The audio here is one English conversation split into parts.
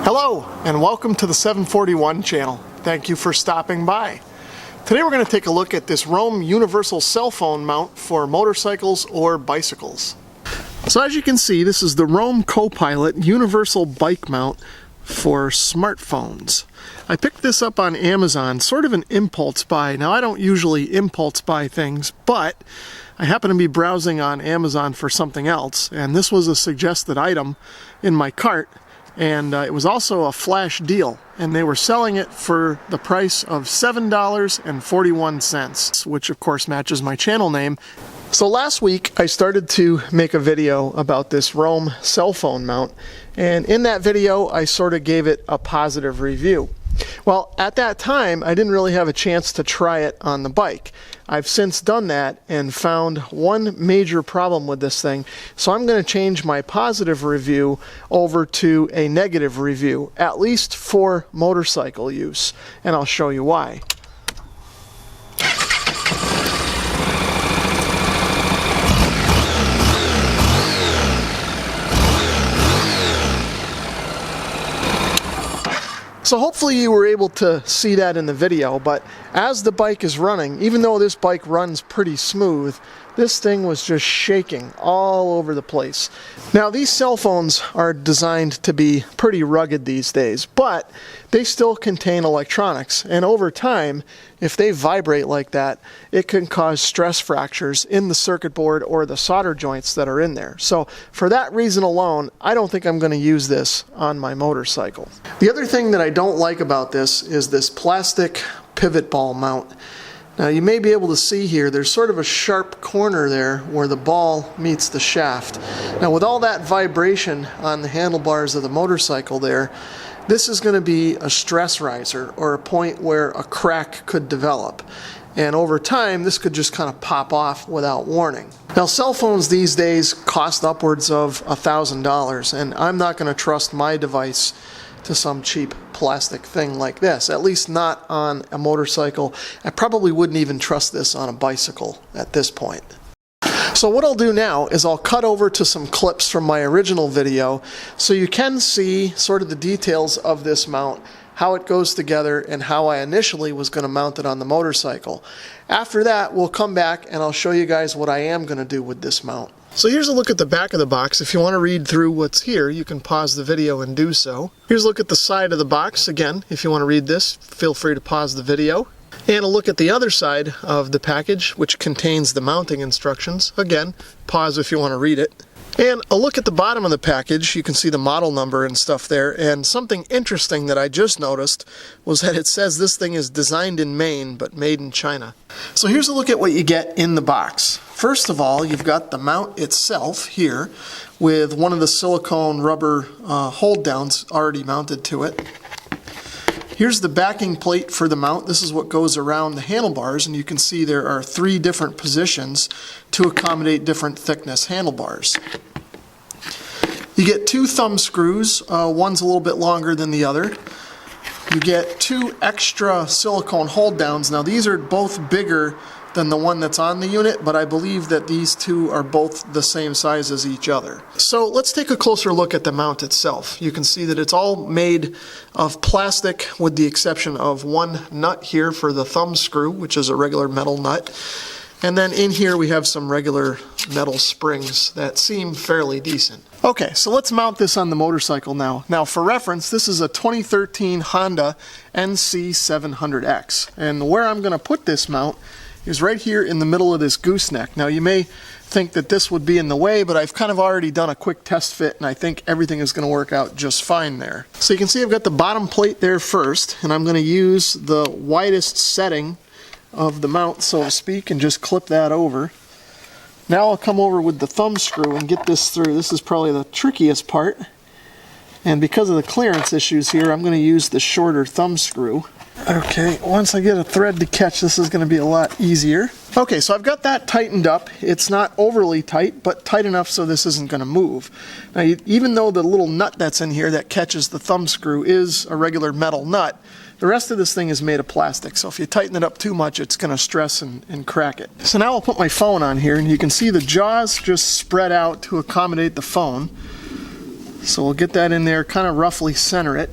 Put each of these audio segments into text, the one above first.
Hello and welcome to the 741 channel. Thank you for stopping by. Today we're going to take a look at this Roam universal cell phone mount for motorcycles or bicycles. So as you can see, this is the Roam Copilot universal bike mount for smartphones. I picked this up on Amazon, sort of an impulse buy. Now I don't usually impulse buy things, but I happen to be browsing on Amazon for something else, and this was a suggested item in my cart. And it was also a flash deal, and they were selling it for the price of $7.41, which of course matches my channel name. So last week I started to make a video about this Roam cell phone mount, and in that video I sort of gave it a positive review. Well, at that time I didn't really have a chance to try it on the bike. I've since done that and found one major problem with this thing, so I'm going to change my positive review over to a negative review, at least for motorcycle use, and I'll show you why. So hopefully you were able to see that in the video, but as the bike is running, even though this bike runs pretty smooth, this thing was just shaking all over the place. Now these cell phones are designed to be pretty rugged these days, but they still contain electronics, and over time, if they vibrate like that, it can cause stress fractures in the circuit board or the solder joints that are in there. So for that reason alone, I don't think I'm going to use this on my motorcycle. The other thing that I don't like about this is this plastic pivot ball mount. Now you may be able to see here, there's sort of a sharp corner there where the ball meets the shaft. Now with all that vibration on the handlebars of the motorcycle there, this is going to be a stress riser, or a point where a crack could develop. And over time, this could just kind of pop off without warning. Now cell phones these days cost upwards of $1,000, and I'm not going to trust my device to some cheap plastic thing like this, at least not on a motorcycle. I probably wouldn't even trust this on a bicycle at this point. So what I'll do now is I'll cut over to some clips from my original video so you can see sort of the details of this mount, how it goes together, and how I initially was going to mount it on the motorcycle. After that, we'll come back and I'll show you guys what I am going to do with this mount. So here's a look at the back of the box. If you want to read through what's here, you can pause the video and do so. Here's a look at the side of the box. Again, if you want to read this, feel free to pause the video. And a look at the other side of the package, which contains the mounting instructions. Again, pause if you want to read it. And a look at the bottom of the package. You can see the model number and stuff there. And something interesting that I just noticed was that it says this thing is designed in Maine, but made in China. So here's a look at what you get in the box. First of all, you've got the mount itself here with one of the silicone rubber hold downs already mounted to it. Here's the backing plate for the mount. This is what goes around the handlebars, and you can see there are 3 different positions to accommodate different thickness handlebars. You get 2 thumb screws. One's a little bit longer than the other. You get 2 extra silicone hold downs. Now these are both bigger than the one that's on the unit, but I believe that these 2 are both the same size as each other. So let's take a closer look at the mount itself. You can see that it's all made of plastic with the exception of one nut here for the thumb screw, which is a regular metal nut. And then in here we have some regular metal springs that seem fairly decent. Okay, so let's mount this on the motorcycle now. Now for reference, this is a 2013 Honda NC700X. And where I'm going to put this mount is right here in the middle of this gooseneck. Now you may think that this would be in the way, but I've kind of already done a quick test fit and I think everything is going to work out just fine there. So you can see I've got the bottom plate there first, and I'm going to use the widest setting of the mount, so to speak, and just clip that over. Now I'll come over with the thumb screw and get this through. This is probably the trickiest part, and because of the clearance issues here, I'm going to use the shorter thumb screw. Okay, once I get a thread to catch, this is going to be a lot easier. Okay, so I've got that tightened up. It's not overly tight, but tight enough so this isn't going to move. Now, even though the little nut that's in here that catches the thumb screw is a regular metal nut, the rest of this thing is made of plastic, so if you tighten it up too much, it's going to stress and crack it. So now I'll put my phone on here, and you can see the jaws just spread out to accommodate the phone. So we'll get that in there, kind of roughly center it.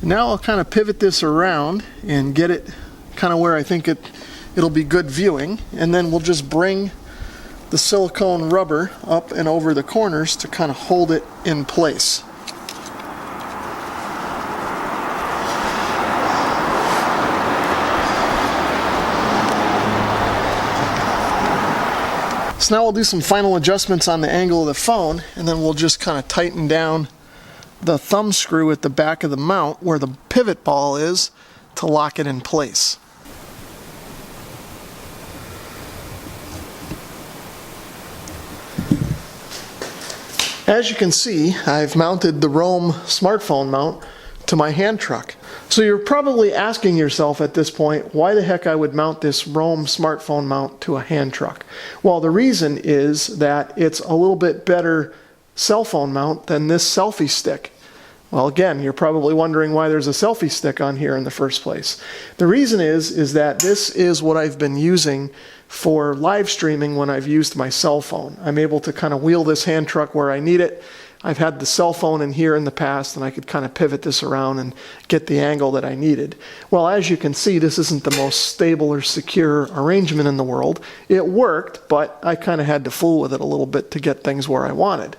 Now I'll kind of pivot this around and get it kind of where I think it'll be good viewing, and then we'll just bring the silicone rubber up and over the corners to kind of hold it in place. So now we'll do some final adjustments on the angle of the phone, and then we'll just kind of tighten down the thumb screw at the back of the mount where the pivot ball is to lock it in place. As you can see, I've mounted the Roam smartphone mount to my hand truck. So you're probably asking yourself at this point why the heck I would mount this Roam smartphone mount to a hand truck. Well, the reason is that it's a little bit better cell phone mount than this selfie stick. Well, again, you're probably wondering why there's a selfie stick on here in the first place. The reason is that this is what I've been using for live streaming when I've used my cell phone. I'm able to kind of wheel this hand truck where I need it. I've had the cell phone in here in the past, and I could kind of pivot this around and get the angle that I needed. Well, as you can see, this isn't the most stable or secure arrangement in the world. It worked, but I kind of had to fool with it a little bit to get things where I wanted.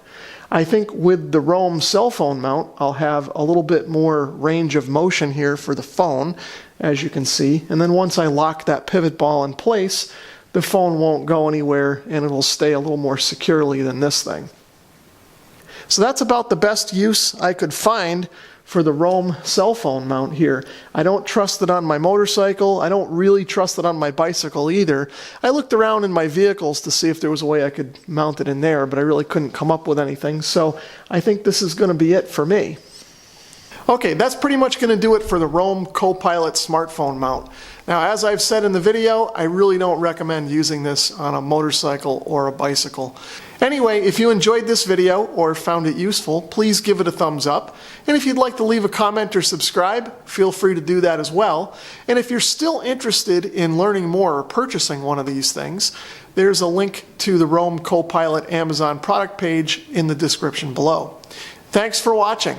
I think with the Roam cell phone mount, I'll have a little bit more range of motion here for the phone, as you can see. And then once I lock that pivot ball in place, the phone won't go anywhere and it'll stay a little more securely than this thing. So that's about the best use I could find for the Roam cell phone mount here. I don't trust it on my motorcycle. I don't really trust it on my bicycle either. I looked around in my vehicles to see if there was a way I could mount it in there, but I really couldn't come up with anything. So I think this is going to be it for me. Okay, that's pretty much going to do it for the Roam Copilot smartphone mount. Now, as I've said in the video, I really don't recommend using this on a motorcycle or a bicycle. Anyway, if you enjoyed this video or found it useful, please give it a thumbs up. And if you'd like to leave a comment or subscribe, feel free to do that as well. And if you're still interested in learning more or purchasing one of these things, there's a link to the Roam Copilot Amazon product page in the description below. Thanks for watching.